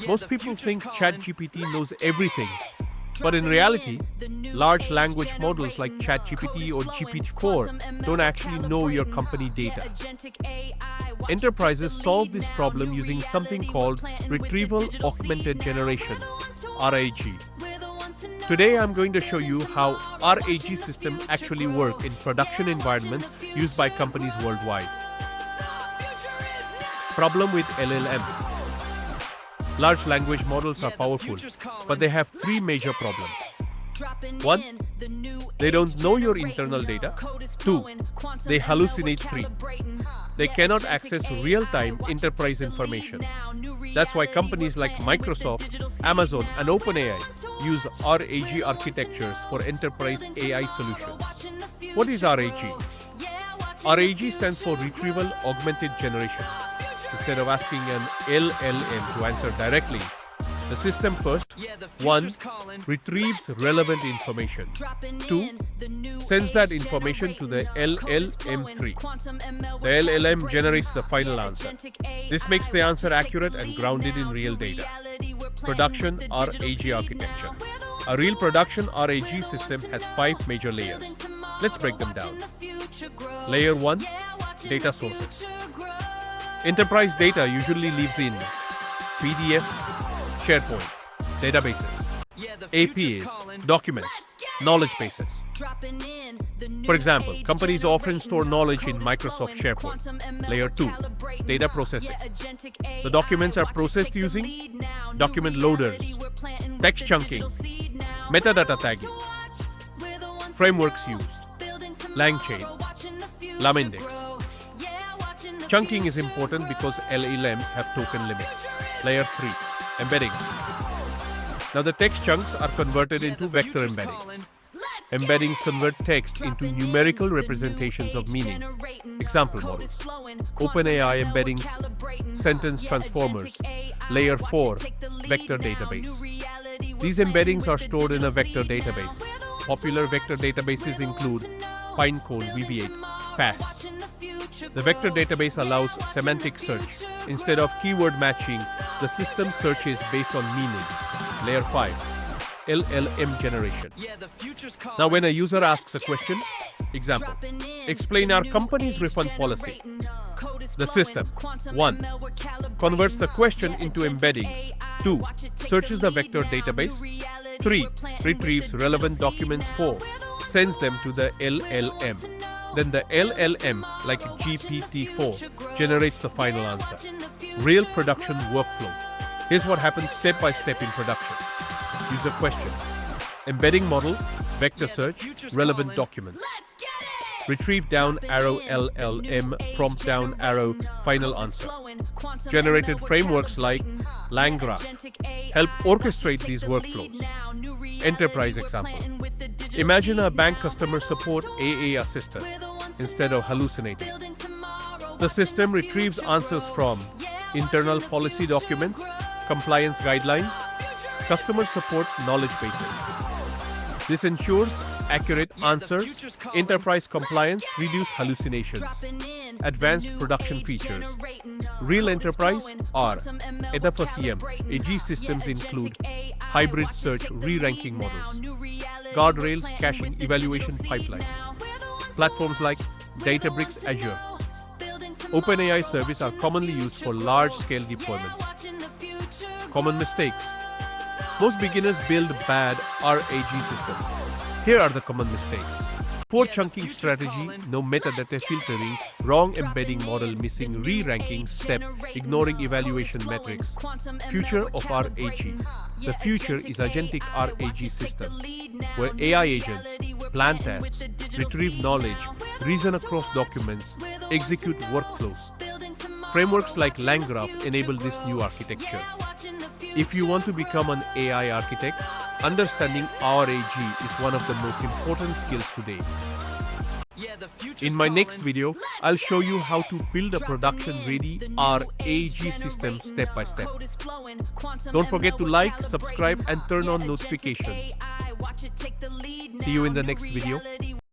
Most people think ChatGPT knows everything, but in reality, large language models like ChatGPT or GPT-4 don't actually know your company data. Enterprises solve this problem using something called Retrieval Augmented Generation, RAG. Today I'm going to show you how RAG systems actually work in production environments used by companies worldwide. Problem with LLM. Large language models are powerful, but they have three major problems. 1. They don't know your internal data. 2. They hallucinate. 3. They cannot access real-time enterprise information. That's why companies like Microsoft, Amazon, and OpenAI use RAG architectures for enterprise AI solutions. What is RAG? RAG stands for Retrieval Augmented Generation. Instead of asking an LLM to answer directly, the system first, 1. Retrieves relevant information. 2. Sends that information to the LLM3. The LLM generates the final answer. This makes the answer accurate and grounded in real data. Production RAG architecture. A real production RAG system has 5 major layers. Let's break them down. Layer 1. Data sources. Enterprise data usually lives in PDFs, SharePoint, databases, APIs, documents, knowledge bases. For example, companies often store knowledge in Microsoft SharePoint. Layer 2, data processing. The documents are processed using document loaders, text chunking, metadata tagging. Frameworks used: LangChain, Embeddings. Chunking is important because LLMs have token limits. Layer 3, embeddings. Now the text chunks are converted into vector embeddings. Embeddings convert text into numerical representations of meaning. Example models: OpenAI embeddings, sentence transformers. Layer 4, vector database. These embeddings are stored in a vector database. Popular vector databases include Pinecone VB8, FAST. The vector database allows semantic search. Instead of keyword matching, the system searches based on meaning. Layer 5, LLM generation. Now when a user asks a question, example, explain our company's refund policy. The system, 1. Converts the question into embeddings. 2. Searches the vector database. 3. Retrieves relevant documents. 4. Sends them to the LLM. Then the LLM, like GPT-4, generates the final answer. Real production workflow. Here's what happens step by step in production. User question. Embedding model, vector search, relevant documents. Retrieve down arrow LLM, prompt down arrow, final answer. Generated frameworks like LangGraph help orchestrate these workflows. Enterprise example. Imagine a bank customer support AA assistant instead of hallucinating. The system retrieves answers from internal policy documents, compliance guidelines, customer support knowledge bases. This ensures accurate answers, enterprise compliance, reduced hallucinations. Advanced production features. Real enterprise or EDFCM AG systems include hybrid search re-ranking models, guardrails caching evaluation pipelines. Platforms like Databricks Azure, OpenAI service are commonly used for large-scale deployments. Common mistakes. Most beginners build bad RAG systems. Here are the common mistakes. Poor chunking strategy, no metadata filtering, wrong embedding model, missing re-ranking step, ignoring evaluation metrics. Future of RAG. The future is agentic RAG systems, where AI agents plan tasks, retrieve knowledge, reason across documents, execute workflows. Frameworks like LangGraph enable this new architecture. If you want to become an AI architect, understanding RAG is one of the most important skills today. In my next video, I'll show you how to build a production-ready RAG system step by step. Don't forget to like, subscribe, and turn on notifications. See you in the next video.